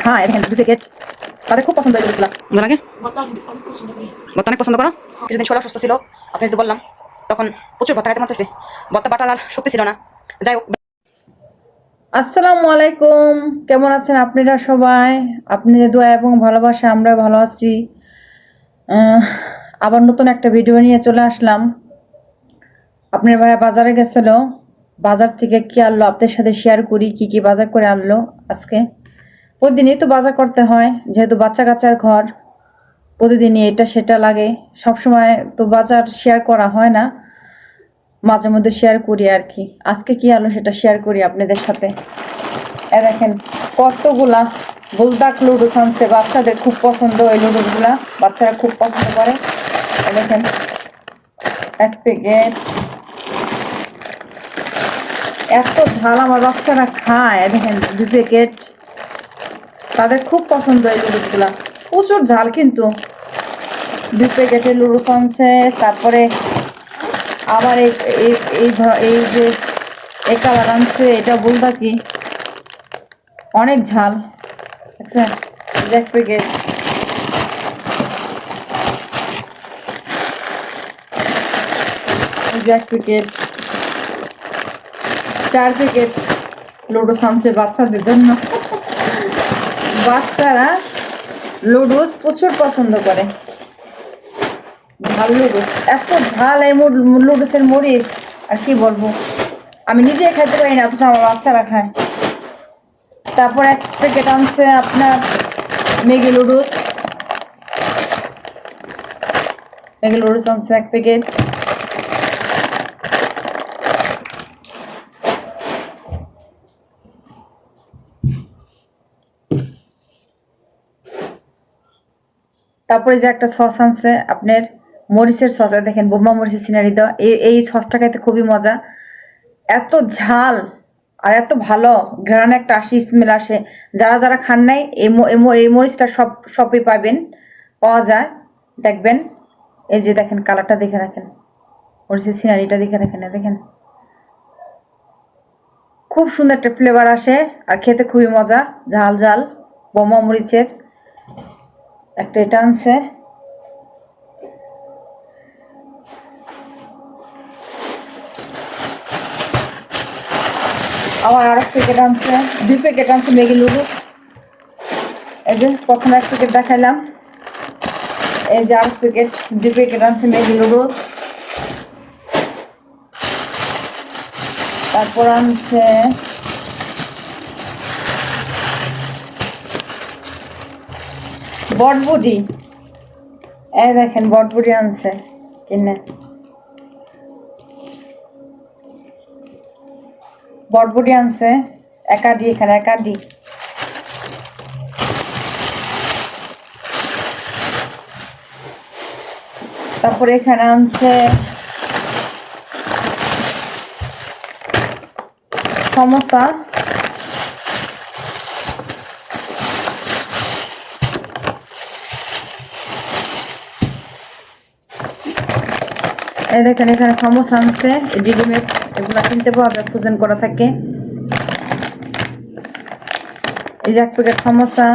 খায়, দেখেন 2 প্যাকেট। তাদের খুব পছন্দ এই লুডুসগুলো। ভালো লাগে? ভর্তা অনেক পছন্দ করো? কিছুদিন শরীর অসুস্থ ছিল, আপনাকে তো বললাম, তখন প্রচুর ভর্তা খাইতে মন চাইছে, ভর্তা বাটার আর শক্তি ছিল না। যাই হোক, আসসালামু আলাইকুম, কেমন আছেন আপনারা সবাই? আপনাদের দোয়া এবং ভালোবাসা আমরা ভালো আছি। আবার নতুন একটা ভিডিও নিয়ে চলে আসলাম। আপনার ভাইয়া বাজারে গেছিল, বাজার থেকে কি আনলো আপনাদের সাথে শেয়ার করি, কি কি বাজার করে আনলো আজকে। প্রতিদিনই তো বাজার করতে হয়, যেহেতু বাচ্চা কাচ্চার ঘর, প্রতিদিনই এটা সেটা লাগে, সবসময় তো বাজার শেয়ার করা হয় না, মাঝে মধ্যে শেয়ার করি আর কি। আজকে কি আনলো সেটা শেয়ার করি আপনাদের সাথে। দেখেন কতগুলা বুলদাক লুডুস আনছে, বাচ্চাদের খুব পছন্দ এই লুডুসগুলা, বাচ্চারা খুব পছন্দ করে। দেখেন 1 প্যাকেট, এত ঝাল আমার বাচ্চারা খায়। দেখেন 2 প্যাকেট, তাদের খুব পছন্দ এই লুডুসগুলা, প্রচুর ঝাল কিন্তু। 2 প্যাকেটের লুডুস আনছে। তারপরে আবার এই যে এই কালার আনছে, এটা বলতা কি অনেক ঝাল, দেখছেন? 1 প্যাকেট। এই যে 1 প্যাকেট, 4 প্যাকেট লুডুস আনছে বাচ্চাদের জন্য। বাচ্চারা লুডুস প্রচুর পছন্দ করে, ঝাল লুডুস। এত ঝাল এই লুডুসের মরিচ আর কি বলবো, আমি নিজে খাইতে পারি না, অথচ আমার বাচ্চারা খায়। তারপর 1 প্যাকেট আনছে আপনার ম্যাগি লুডুস, আনছে 1 প্যাকেট। তারপরে যে একটা সস আনছে আপনার মরিচের সস, দেখেন বোম্বা মরিচের সিনারি দেওয়া। এই সসটা খাইতে খুবই মজা, এত ঝাল আর এত ভালো ঘ্রাণ একটা আসে, স্মেল আসে। যারা যারা খান নাই এই মরিচটা সবই পাওয়া যায়, দেখবেন। এই যে দেখেন কালারটা দেখে রাখেন, মরিচের সিনারিটা দেখে রাখেন, দেখেন খুব সুন্দর একটা ফ্লেভার আসে আর খেতে খুবই মজা, ঝাল ঝাল বোম্বা মরিচের একটা এটা আনছে। আবার আর 1 প্যাকেট আনছে, 2 প্যাকেট আনছে ম্যাগি লুডুস। এই যে প্রথমে 1 প্যাকেট দেখাইলাম, এই যে আর 1 প্যাকেট, 2 প্যাকেট আনছে ম্যাগি লুডুস। তারপর আনছে বটবুটি, এই দেখেন বটবুটি আনছে কিনে, বটবুটি আনছে একাডি, এখানে একাডি। তারপরে এখানে আনছে সমোসা, এই দেখেন এখানে সমোসা আনছে, রেডিমেড, এগুলা কিনতে পাওয়া যায়, ফ্রোজেন করা থাকে। এই যে 1 প্যাকেট সমোসা,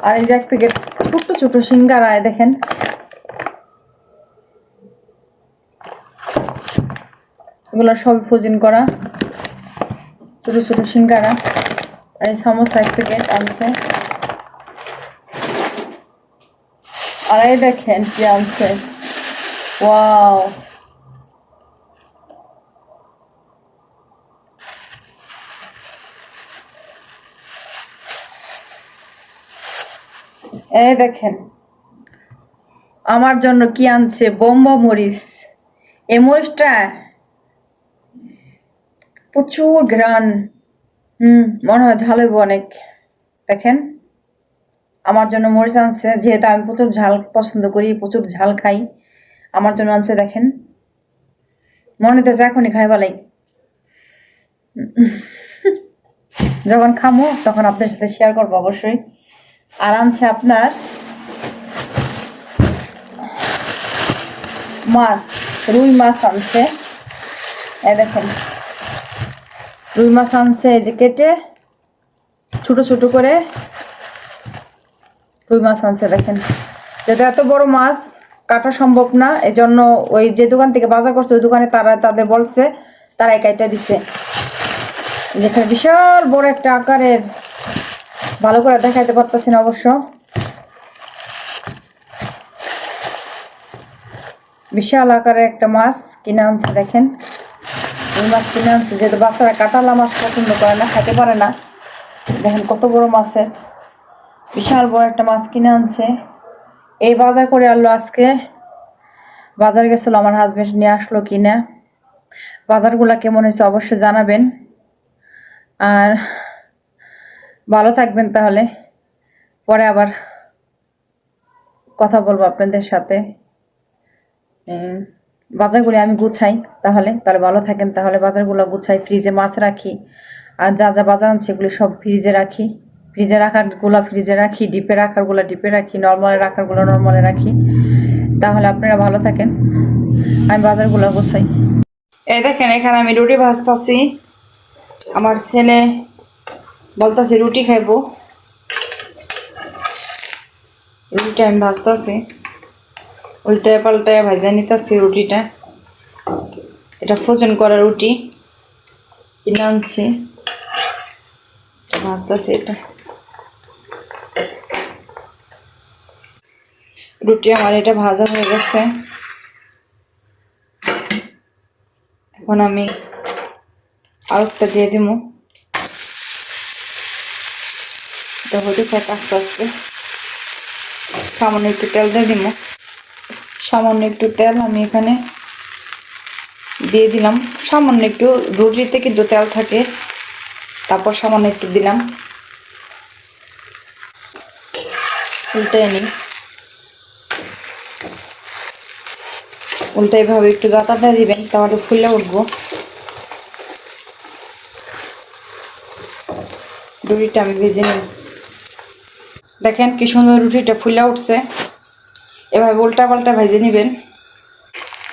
আর এই যে 1 প্যাকেট ছোট ছোট সিঙ্গারা, দেখেন এগুলো সব ফ্রোজেন করা ছোট ছোট সিঙ্গারা। আর এই সমোসা 1 প্যাকেট আনছে। আর এই দেখেন কি আনছে, ওয়াও, এই দেখেন আমার জন্য কি আনছে, বোম্বা মরিচ। এই মরিচটা প্রচুর ঘ্রাণ, মনে হয় ঝাল হইব অনেক। দেখেন আমার জন্য মরিচ আনছে, যেহেতু আমি প্রচুর ঝাল পছন্দ করি, প্রচুর ঝাল খাই, আমার জন্য আনছে। দেখেন মনে হইতেছে এখনই খাই ভালাই, যখন খামো তখন আপনার সাথে শেয়ার করবো অবশ্যই। আর আনছে আপনার মাছ, রুই মাছ আনছে, এই দেখেন রুই মাছ আনছে, এই যে কেটে ছোট ছোট করে রুই মাছ আনছে। দেখেন, যেটা এত বড় মাছ কাটা সম্ভব না, এই জন্য ওই যে দোকান থেকে বাজার করছে ওই দোকানে তাদের বলছে, তারাই কাইটা দিছে। যেখানে বিশাল বড় একটা আকারের, ভালো করে দেখাইতে পারতেছি না অবশ্য, বিশাল আকারের একটা মাছ কিনে আনছে। দেখেন, ওই মাছ কিনে আনছে, যেহেতু বাচ্চারা কাটালা মাছ পছন্দ করে না, খেতে পারে না। দেখেন কত বড় মাছের, বিশাল বড় একটা মাছ কিনে আনছে। এই বাজার করে আনলো আজকে। বাজার গেছিল, আমার হাজবেন্ড নিয়ে আসলো কিনা। বাজারগুলো কেমন হয়েছে অবশ্যই জানাবেন, আর ভালো থাকবেন। তাহলে পরে আবার কথা বলবো আপনাদের সাথে। বাজারগুলো আমি গুছাই, তাহলে ভালো থাকেন। তাহলে বাজারগুলো গুছাই, ফ্রিজে মাছ রাখি, আর যা যা বাজার আনছি এগুলো সব ফ্রিজে রাখি। ফ্রিজে রাখারগুলো ফ্রিজে রাখি, ডিপে রাখারগুলো ডিপে রাখি, নর্মালে রাখারগুলো নর্মালে রাখি। তাহলে আপনারা ভালো থাকেন। আমি বাজারগুলো গুছাই। এই দেখেন, এখানে আমি রুটি ভাজতেছি। আমার ছেলে বলতেছে রুটি খাইবো, রুটিটা আমি ভাজতেছি। উল্টায় পাল্টায় ভাজা নিতেছি রুটিটা। এটা ফ্রোজেন করা রুটি কিনে আনছি, ভাজতেছি। এটা রুটি আমার এটা ভাজা হয়ে গেছে। এখন আমি আলুটা দিয়ে দিব। এটা হতে থাক আস্তে আস্তে। সামান্য একটু তেল দিয়ে দিব, সামান্য একটু তেল আমি এখানে দিয়ে দিলাম। সামান্য একটু, রুটিতে কিন্তু তেল থাকে, তারপর সামান্য একটু দিলাম। উল্টাই নিই, উল্টা এভাবে একটু গাতা দিয়ে দিবেন, তাহলে ফুলে উঠবো। রুটিটা আমি ভেজে নিই। দেখেন কি সুন্দর রুটিটা ফুলে উঠছে। এভাবে উল্টা পাল্টা ভেজে নেবেন।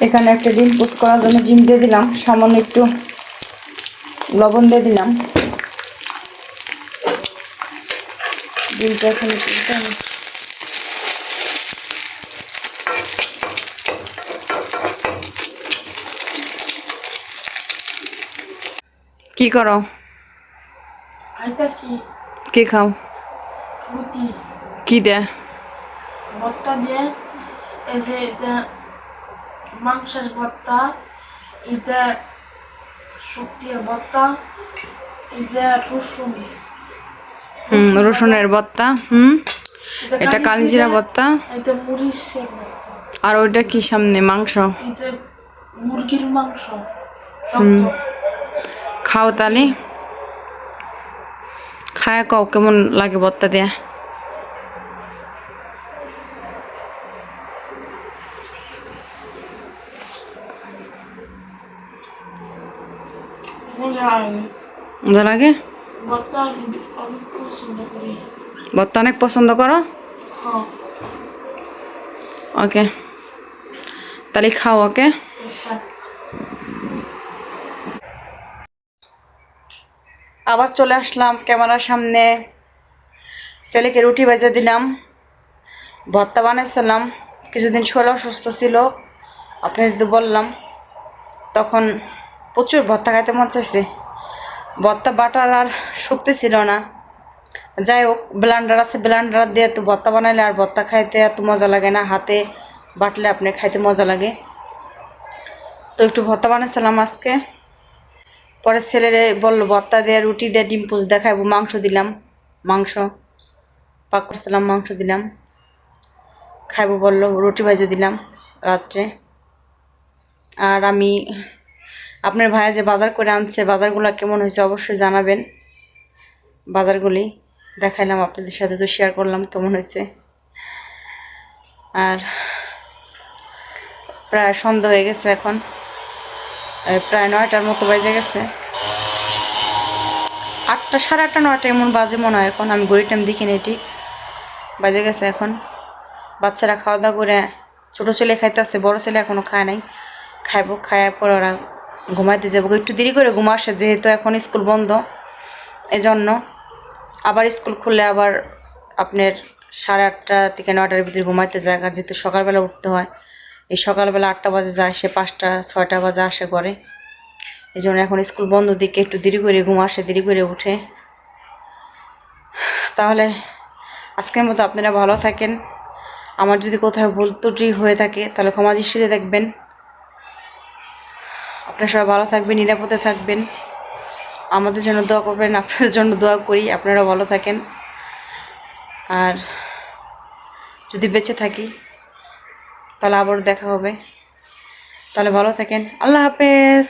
এখানে একটা ডিম পোস্ট করার জন্য ডিম দিয়ে দিলাম, সামান্য একটু লবণ দিয়ে দিলাম। ডিমটা এখানে কি করো? খাইতাছি কি খাও? রুটি কি দে? ভর্তা দিয়ে। এই যে এটা মাংসের ভর্তা, এটা শুক্তির ভর্তা, এটা রসুন রসুনের ভর্তা। এটা কালিজিরা ভর্তা। এটা মরিচের ভর্তা। আর ওইটা কি সামনে? মাংস। এটা মুরগির মাংস শক্ত। খাও তালি, খায় কও কেমন লাগে ভর্তা দিয়া। মজা লাগে? ভর্তা অনেক পছন্দ করি। ভর্তা অনেক পছন্দ করো? হ্যাঁ। ওকে, তাহলে খাও। ওকে, আবার চলে আসলাম ক্যামেরার সামনে। ছেলেকে রুটি ভেজে দিলাম, ভর্তা বানাইছিলাম। কিছুদিন শরীর অসুস্থ ছিল, আপনাদের তো বললাম, তখন প্রচুর ভর্তা খাইতে মন চাইছে। ভর্তা বাটার আর শক্তি ছিল না। যাই হোক, ব্লেন্ডার আছে, ব্লেন্ডার দিয়ে তো ভর্তা বানাইলে আর ভর্তা খাইতে এত মজা লাগে না, হাতে বাটলে আপনি খাইতে মজা লাগে। তো একটু ভর্তা বানাইছিলাম আজকে। পরে ছেলেরে বললো ভর্তা দিয়ে রুটি দিয়ে ডিম পোচ দেখাইবো। মাংস দিলাম, মাংস পাক করছিলাম, মাংস দিলাম, খাইবো বললো। রুটি ভেজে দিলাম রাত্রে। আর আমি, আপনার ভাইয়া যে বাজার করে আনছে, বাজারগুলো কেমন হয়েছে অবশ্যই জানাবেন। বাজারগুলি দেখাইলাম আপনাদের সাথে, তো শেয়ার করলাম কেমন হয়েছে। আর প্রায় সন্ধ্যা হয়ে গেছে, এখন প্রায় 9টার মতো বাজে গেছে। 8টা, সাড়ে 8টা 9টা এমন বাজে মনে হয় এখন। আমি ঘড়ি টাইম দেখিনি, ঠিক বাজে গেছে এখন। বাচ্চারা খাওয়া দাওয়া করে, ছোটো ছেলে খাইতেছে, বড় ছেলে এখনও খায় নাই। খাইবো, খাওয়ার পর ওরা ঘুমাইতে যাবো। একটু দেরি করে ঘুম আসে, যেহেতু এখন স্কুল বন্ধ, এজন্য আবার স্কুল খুললে আবার আপনার 8:30 থেকে 9টার ভিতরে ঘুমাইতে যায়, যেহেতু সকালবেলা উঠতে হয়। এই সকালবেলা 8টা বাজে যায়, সে 5টা 6টা বাজে আসে করে। এই জন্য এখন স্কুল বন্ধ দিকে একটু দেরি করে ঘুম আসে, দেরি করে উঠে। তাহলে আজকের মতো আপনারা ভালো থাকেন। আমার যদি কোথাও ভুল ত্রুটি হয়ে থাকে তাহলে ক্ষমা দৃষ্টিতে দেখবেন। আপনারা সবাই ভালো থাকবেন, নিরাপদে থাকবেন, আমাদের জন্য দোয়া করবেন, আপনাদের জন্য দোয়া করি আপনারা ভালো থাকেন। আর যদি বেঁচে থাকি তাহলে আবারও দেখা হবে। তাহলে ভালো থাকেন, আল্লাহ হাফেজ।